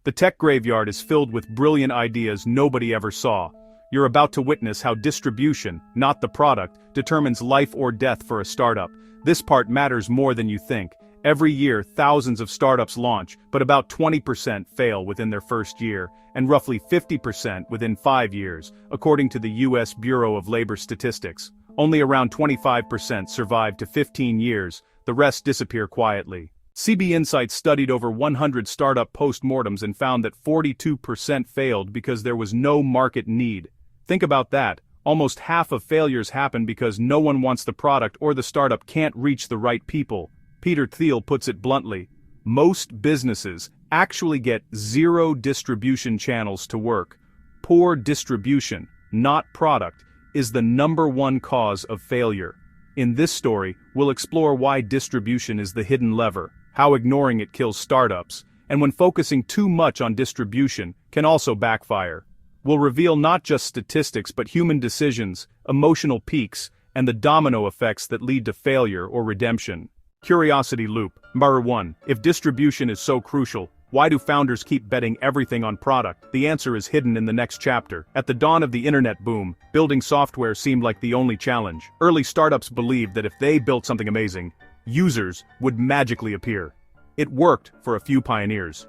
The tech graveyard is filled with brilliant ideas nobody ever saw. You're about to witness how distribution, not the product, determines life or death for a startup. This part matters more than you think. Every year, thousands of startups launch, but about 20% fail within their first year, and roughly 50% within 5 years, according to the U.S. Bureau of Labor Statistics. Only around 25% survive to 15 years, the rest disappear quietly. CB Insights studied over 100 startup postmortems and found that 42% failed because there was no market need. Think about that. Almost half of failures happen because no one wants the product or the startup can't reach the right people. Peter Thiel puts it bluntly. Most businesses actually get 0 distribution channels to work. Poor distribution, not product, is the #1 cause of failure. In this story, we'll explore why distribution is the hidden lever, how ignoring it kills startups, and when focusing too much on distribution can also backfire. We'll reveal not just statistics but human decisions, emotional peaks, and the domino effects that lead to failure or redemption. Curiosity loop. Number 1. If distribution is so crucial, why do founders keep betting everything on product? The answer is hidden in the next chapter. At the dawn of the internet boom, building software seemed like the only challenge. Early startups believed that if they built something amazing, users would magically appear. It worked for a few pioneers.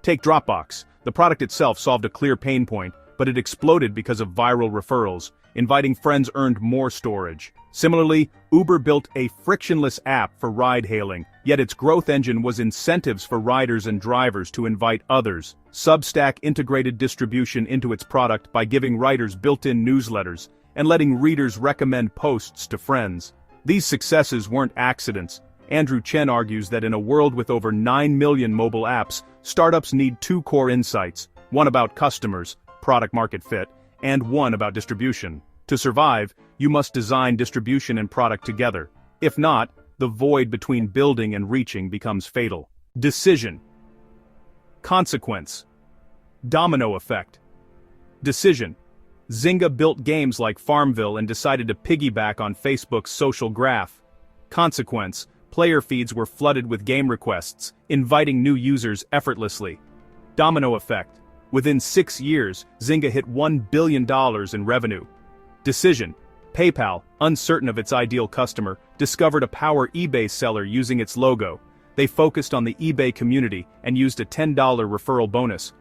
Take Dropbox. The product itself solved a clear pain point, but it exploded because of viral referrals. Inviting friends earned more storage. Similarly, Uber built a frictionless app for ride-hailing, yet its growth engine was incentives for riders and drivers to invite others. Substack integrated distribution into its product by giving writers built-in newsletters and letting readers recommend posts to friends. These successes weren't accidents. Andrew Chen argues that in a world with over 9 million mobile apps, startups need 2 core insights, one about customers, product market fit, and one about distribution. To survive, you must design distribution and product together. If not, the void between building and reaching becomes fatal. Decision. Consequence. Domino effect. Decision. Zynga built games like Farmville and decided to piggyback on Facebook's social graph. Consequence. Player feeds were flooded with game requests, inviting new users effortlessly. Domino effect. Within 6 years, Zynga hit $1 billion in revenue. Decision. PayPal, uncertain of its ideal customer, discovered a power eBay seller using its logo. They focused on the eBay community and used a $10 referral bonus.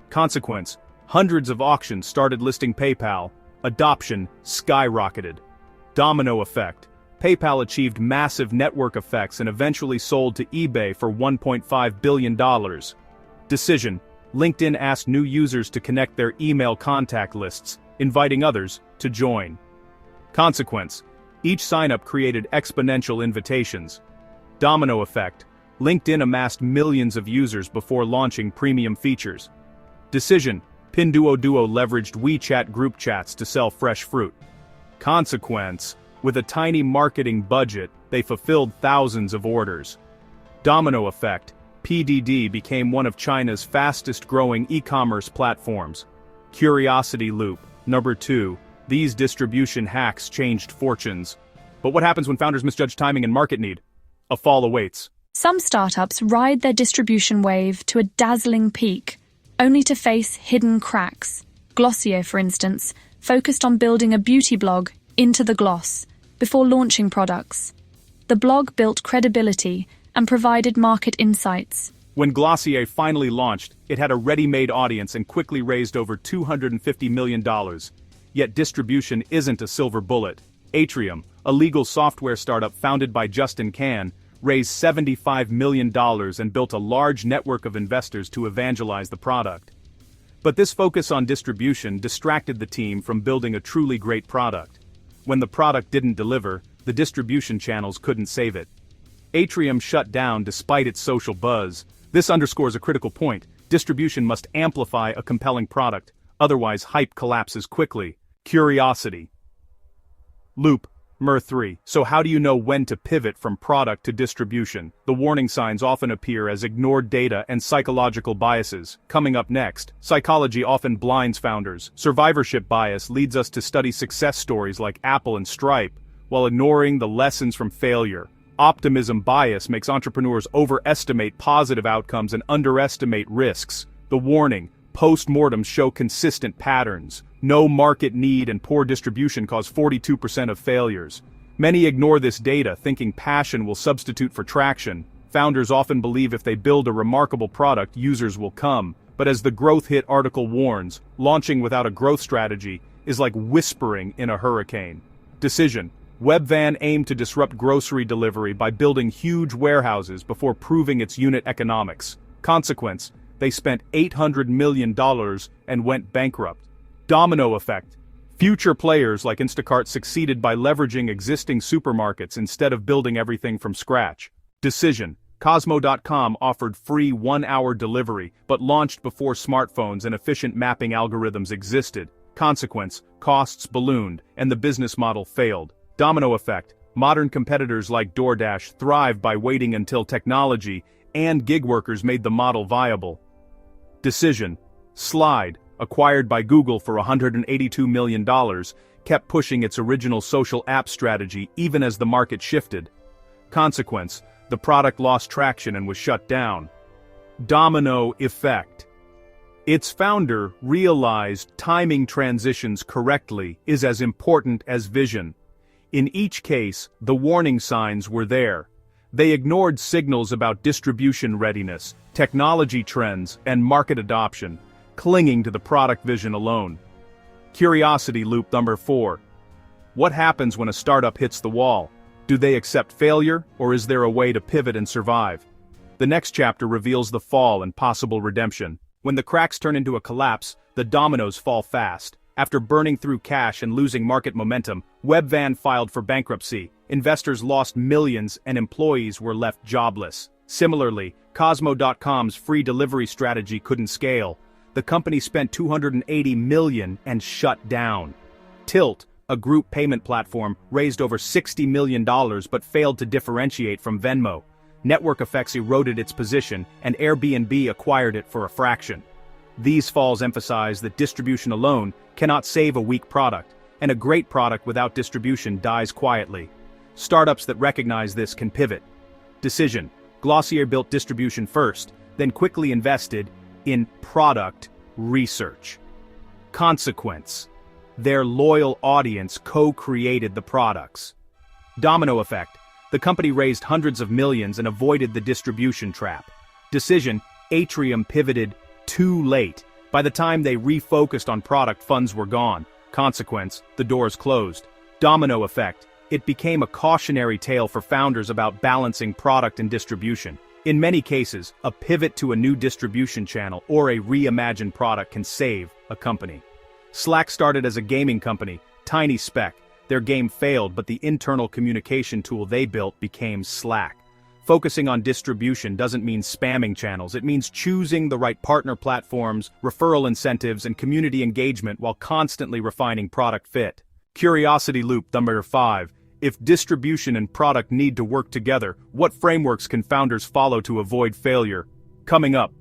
Consequence. Hundreds of auctions started listing PayPal. Adoption skyrocketed. Domino effect. PayPal achieved massive network effects and eventually sold to eBay for $1.5 billion. Decision. LinkedIn asked new users to connect their email contact lists, inviting others to join. Consequence. Each sign-up created exponential invitations. Domino effect. LinkedIn amassed millions of users before launching premium features. Decision. Pinduoduo leveraged WeChat group chats to sell fresh fruit. Consequence. With a tiny marketing budget, they fulfilled thousands of orders. Domino effect. PDD became one of China's fastest-growing e-commerce platforms. Curiosity loop. Number 2. These distribution hacks changed fortunes. But what happens when founders misjudge timing and market need? A fall awaits. Some startups ride their distribution wave to a dazzling peak, only to face hidden cracks. Glossier, for instance, focused on building a beauty blog into the gloss before launching products. The blog built credibility and provided market insights. When Glossier finally launched, it had a ready-made audience and quickly raised over $250 million. Yet distribution isn't a silver bullet. Atrium, a legal software startup founded by Justin Kan, raised $75 million and built a large network of investors to evangelize the product. But this focus on distribution distracted the team from building a truly great product. When the product didn't deliver, the distribution channels couldn't save it. Atrium shut down despite its social buzz. This underscores a critical point. Distribution must amplify a compelling product, otherwise hype collapses quickly. Curiosity. Loop. Mer 3. So how do you know when to pivot from product to distribution? The warning signs often appear as ignored data and psychological biases. Coming up next, psychology often blinds founders. Survivorship bias leads us to study success stories like Apple and Stripe, while ignoring the lessons from failure. Optimism bias makes entrepreneurs overestimate positive outcomes and underestimate risks. The warning, post-mortems show consistent patterns. No market need and poor distribution cause 42% of failures. Many ignore this data, thinking passion will substitute for traction. Founders often believe if they build a remarkable product, users will come. But as the Growth Hit article warns, launching without a growth strategy is like whispering in a hurricane. Decision. Webvan aimed to disrupt grocery delivery by building huge warehouses before proving its unit economics. Consequence, they spent $800 million and went bankrupt. Domino effect. Future players like Instacart succeeded by leveraging existing supermarkets instead of building everything from scratch. Decision. Cosmo.com offered free 1-hour delivery, but launched before smartphones and efficient mapping algorithms existed. Consequence, costs ballooned, and the business model failed. Domino effect. Modern competitors like DoorDash thrived by waiting until technology and gig workers made the model viable. Decision. Slide, acquired by Google for $182 million, kept pushing its original social app strategy even as the market shifted. Consequence, the product lost traction and was shut down. Domino effect. Its founder realized timing transitions correctly is as important as vision. In each case, the warning signs were there. They ignored signals about distribution readiness, technology trends, and market adoption, clinging to the product vision alone. Curiosity loop number 4. What happens when a startup hits the wall? Do they accept failure, or is there a way to pivot and survive? The next chapter reveals the fall and possible redemption. When the cracks turn into a collapse, the dominoes fall fast. After burning through cash and losing market momentum, Webvan filed for bankruptcy. Investors lost millions and employees were left jobless. Similarly, Cosmo.com's free delivery strategy couldn't scale. The company spent $280 million and shut down. Tilt, a group payment platform, raised over $60 million but failed to differentiate from Venmo. Network effects eroded its position, and Airbnb acquired it for a fraction. These falls emphasize that distribution alone cannot save a weak product, and a great product without distribution dies quietly. Startups that recognize this can pivot. Decision. Glossier built distribution first, then quickly invested in product research. Consequence. Their loyal audience co-created the products. Domino effect. The company raised hundreds of millions and avoided the distribution trap. Decision. Atrium pivoted too late. By the time they refocused on product, funds were gone. Consequence. The doors closed. Domino effect. It became a cautionary tale for founders about balancing product and distribution. In many cases, a pivot to a new distribution channel or a reimagined product can save a company. Slack started as a gaming company, Tiny Speck. Their game failed, but the internal communication tool they built became Slack. Focusing on distribution doesn't mean spamming channels, it means choosing the right partner platforms, referral incentives, and community engagement while constantly refining product fit. Curiosity loop number 5. If distribution and product need to work together, what frameworks can founders follow to avoid failure? Coming up,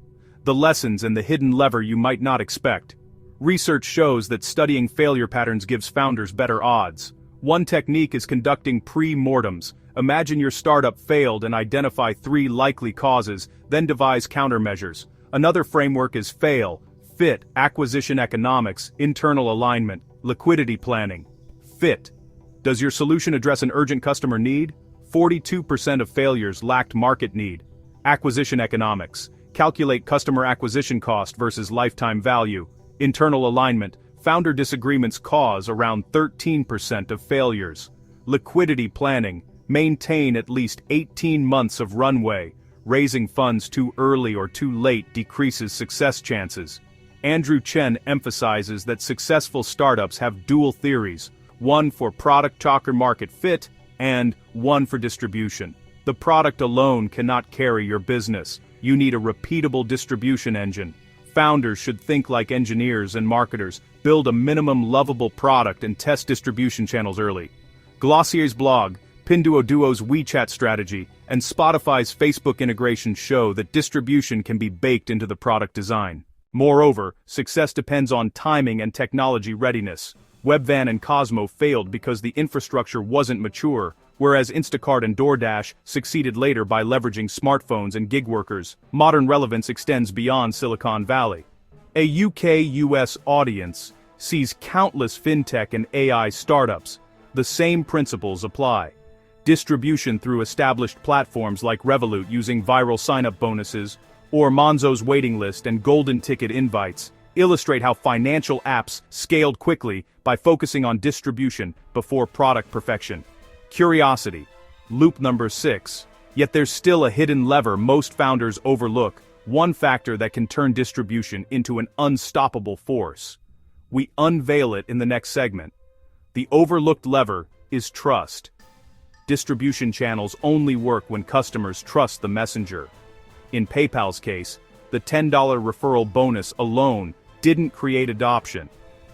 the lessons and the hidden lever you might not expect. Research shows that studying failure patterns gives founders better odds. One technique is conducting pre-mortems. Imagine your startup failed and identify 3 likely causes, then devise countermeasures. Another framework is FAIL, FIT, acquisition economics, internal alignment, liquidity planning. FIT. Does your solution address an urgent customer need? 42% of failures lacked market need. Acquisition economics. Calculate customer acquisition cost versus lifetime value. Internal alignment. Founder disagreements cause around 13% of failures. Liquidity planning. Maintain at least 18 months of runway. Raising funds too early or too late decreases success chances. Andrew Chen emphasizes that successful startups have dual theories, one for product market fit and one for distribution. The product alone cannot carry your business. You need a repeatable distribution engine. Founders should think like engineers and marketers, build a minimum lovable product and test distribution channels early. Glossier's blog, Pinduoduo's WeChat strategy, and Spotify's Facebook integration show that distribution can be baked into the product design. Moreover, success depends on timing and technology readiness. Webvan and Cosmo failed because the infrastructure wasn't mature, whereas Instacart and DoorDash succeeded later by leveraging smartphones and gig workers. Modern relevance extends beyond Silicon Valley. A UK-US audience sees countless fintech and AI startups. The same principles apply. Distribution through established platforms like Revolut using viral sign-up bonuses, or Monzo's waiting list and golden ticket invites, illustrate how financial apps scaled quickly by focusing on distribution before product perfection. Curiosity. Loop number 6. Yet there's still a hidden lever most founders overlook, one factor that can turn distribution into an unstoppable force. We unveil it in the next segment. The overlooked lever is trust. Distribution channels only work when customers trust the messenger. In PayPal's case, the $10 referral bonus alone didn't create adoption.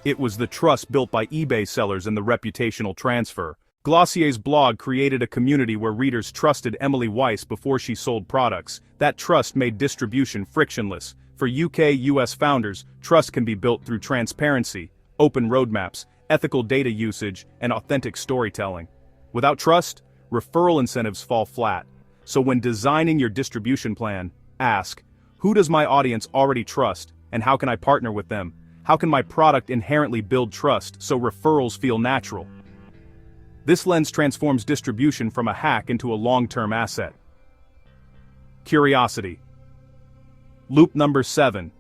It was the trust built by eBay sellers and the reputational transfer. Glossier's blog created a community where readers trusted Emily Weiss before she sold products. That trust made distribution frictionless. For UK-US founders, trust can be built through transparency, open roadmaps, ethical data usage, and authentic storytelling. Without trust, referral incentives fall flat. So when designing your distribution plan, ask, who does my audience already trust, and how can I partner with them? How can my product inherently build trust so referrals feel natural? This lens transforms distribution from a hack into a long-term asset. Curiosity. Loop number 7.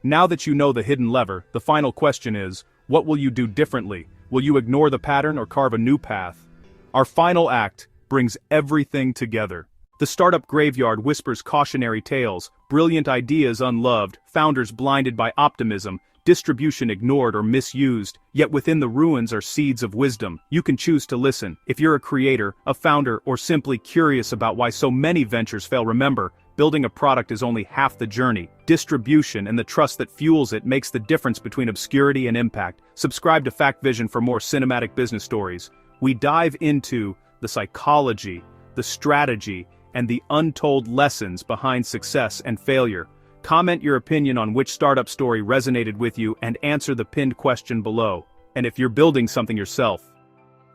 Now that you know the hidden lever, the final question is, what will you do differently? Will you ignore the pattern or carve a new path? Our final act brings everything together. The startup graveyard whispers cautionary tales, brilliant ideas unloved, founders blinded by optimism, distribution ignored or misused, yet within the ruins are seeds of wisdom. You can choose to listen. If you're a creator, a founder, or simply curious about why so many ventures fail, remember, building a product is only half the journey. Distribution and the trust that fuels it makes the difference between obscurity and impact. Subscribe to Fact Vision for more cinematic business stories. We dive into the psychology, the strategy, and the untold lessons behind success and failure. Comment your opinion on which startup story resonated with you and answer the pinned question below. And if you're building something yourself,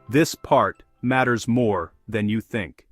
this part matters more than you think.